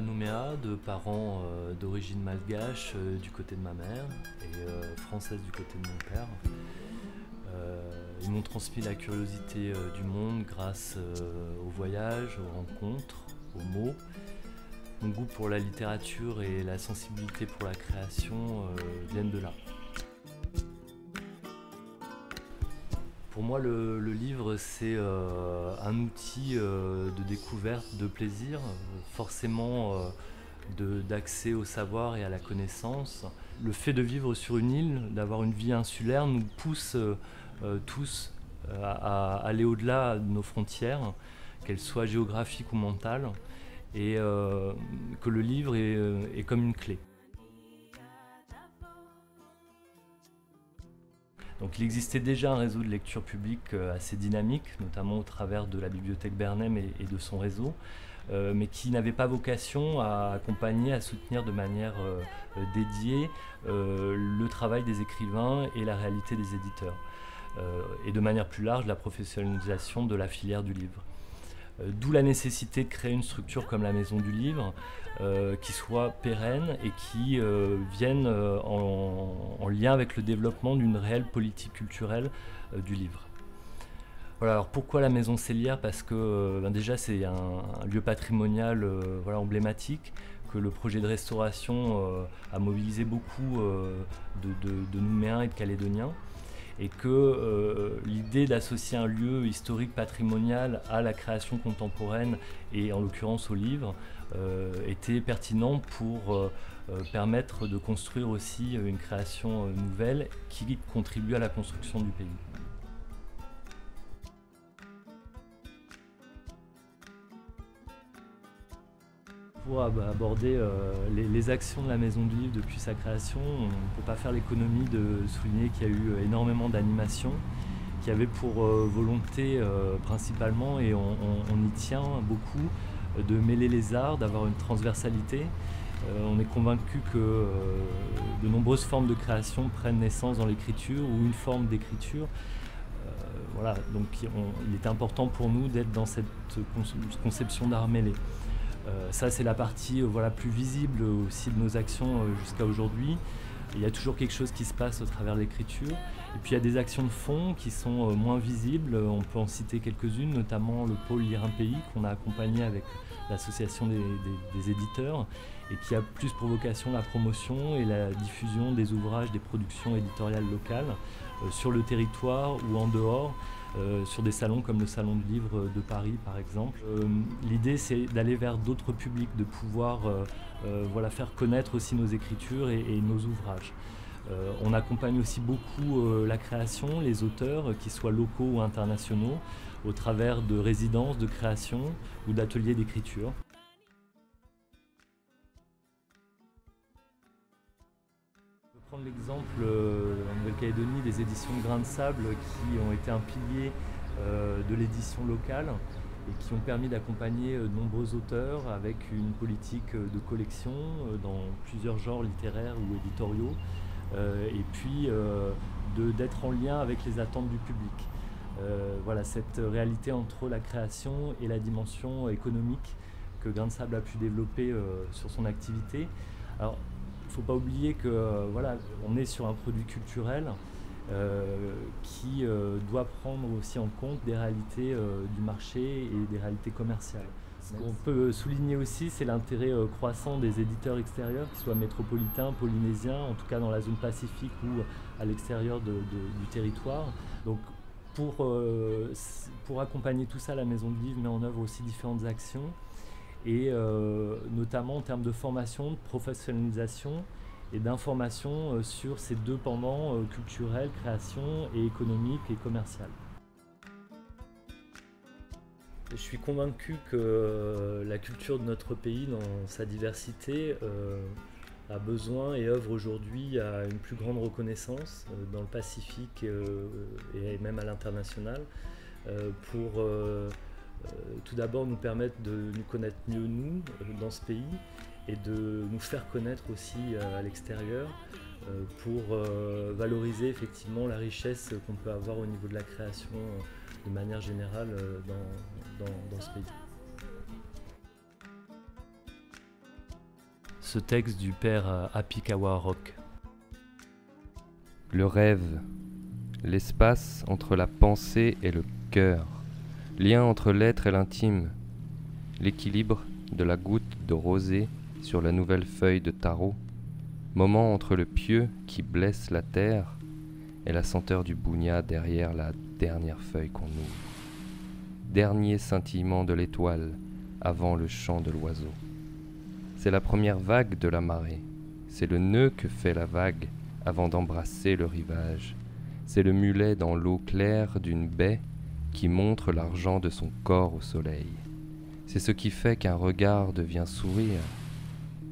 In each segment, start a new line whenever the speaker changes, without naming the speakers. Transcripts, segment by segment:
Nouméa, de parents d'origine malgache du côté de ma mère et française du côté de mon père. Ils m'ont transmis la curiosité du monde grâce aux voyages, aux rencontres, aux mots. Mon goût pour la littérature et la sensibilité pour la création viennent de là. Pour moi, le livre, c'est un outil de découverte, de plaisir, forcément d'accès au savoir et à la connaissance. Le fait de vivre sur une île, d'avoir une vie insulaire, nous pousse tous à aller au-delà de nos frontières, qu'elles soient géographiques ou mentales, et que le livre est comme une clé. Donc il existait déjà un réseau de lecture publique assez dynamique, notamment au travers de la bibliothèque Bernheim et de son réseau, mais qui n'avait pas vocation à accompagner, à soutenir de manière dédiée le travail des écrivains et la réalité des éditeurs, et de manière plus large la professionnalisation de la filière du livre. D'où la nécessité de créer une structure comme la Maison du Livre qui soit pérenne et qui vienne en lien avec le développement d'une réelle politique culturelle du livre. Voilà, alors pourquoi la Maison Cellière? Parce que déjà c'est un lieu patrimonial emblématique, que le projet de restauration a mobilisé beaucoup de Nouméens et de Calédoniens, et que l'idée d'associer un lieu historique patrimonial à la création contemporaine et en l'occurrence au livre était pertinent pour permettre de construire aussi une création nouvelle qui contribue à la construction du pays. Pour aborder les actions de la Maison du Livre depuis sa création, on ne peut pas faire l'économie de souligner qu'il y a eu énormément d'animations, qui avaient pour volonté principalement, et on y tient beaucoup, de mêler les arts, d'avoir une transversalité. On est convaincu que de nombreuses formes de création prennent naissance dans l'écriture ou une forme d'écriture. Voilà, donc il était important pour nous d'être dans cette conception d'art mêlé. Ça c'est la partie plus visible aussi de nos actions jusqu'à aujourd'hui. Il y a toujours quelque chose qui se passe au travers de l'écriture. Et puis il y a des actions de fond qui sont moins visibles. On peut en citer quelques-unes, notamment le pôle Lire un pays qu'on a accompagné avec l'association des éditeurs et qui a plus pour vocation la promotion et la diffusion des ouvrages, des productions éditoriales locales sur le territoire ou en dehors. Sur des salons comme le Salon du Livre de Paris par exemple. L'idée c'est d'aller vers d'autres publics, de pouvoir faire connaître aussi nos écritures et nos ouvrages. On accompagne aussi beaucoup la création, les auteurs, qu'ils soient locaux ou internationaux, au travers de résidences de création ou d'ateliers d'écriture. Prendre l'exemple en Nouvelle-Calédonie des éditions de Grains de Sable qui ont été un pilier de l'édition locale et qui ont permis d'accompagner de nombreux auteurs avec une politique de collection dans plusieurs genres littéraires ou éditoriaux et puis d'être en lien avec les attentes du public. Voilà, cette réalité entre la création et la dimension économique que Grains de Sable a pu développer sur son activité. Alors, il ne faut pas oublier que on est sur un produit culturel qui doit prendre aussi en compte des réalités du marché et des réalités commerciales. Ce qu'on peut souligner aussi, c'est l'intérêt croissant des éditeurs extérieurs, qu'ils soient métropolitains, polynésiens, en tout cas dans la zone Pacifique ou à l'extérieur du territoire. Donc, pour accompagner tout ça, la Maison du Livre met en œuvre aussi différentes actions, et notamment en termes de formation, de professionnalisation et d'information sur ces deux pendants culturels, création et économique et commercial. Je suis convaincu que la culture de notre pays, dans sa diversité, a besoin et œuvre aujourd'hui à une plus grande reconnaissance dans le Pacifique et même à l'international pour tout d'abord nous permettre de nous connaître mieux nous dans ce pays et de nous faire connaître aussi à l'extérieur pour valoriser effectivement la richesse qu'on peut avoir au niveau de la création de manière générale dans ce pays. ce texte du père Apikawa Rock.
Le rêve, l'espace entre la pensée et le cœur, lien entre l'être et l'intime, l'équilibre de la goutte de rosée sur la nouvelle feuille de tarot, moment entre le pieu qui blesse la terre et la senteur du bougna derrière la dernière feuille qu'on ouvre. Dernier scintillement de l'étoile avant le chant de l'oiseau. C'est la première vague de la marée, c'est le nœud que fait la vague avant d'embrasser le rivage. C'est le mulet dans l'eau claire d'une baie qui montre l'argent de son corps au soleil. C'est ce qui fait qu'un regard devient sourire,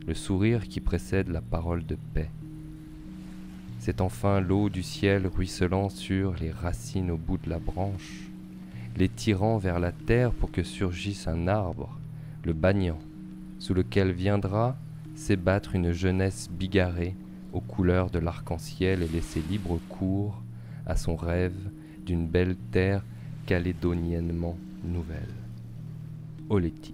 le sourire qui précède la parole de paix. C'est enfin l'eau du ciel ruisselant sur les racines au bout de la branche, les tirant vers la terre pour que surgisse un arbre, le banyan, sous lequel viendra s'ébattre une jeunesse bigarrée aux couleurs de l'arc-en-ciel et laisser libre cours à son rêve d'une belle terre calédoniennement nouvelle. Oleti.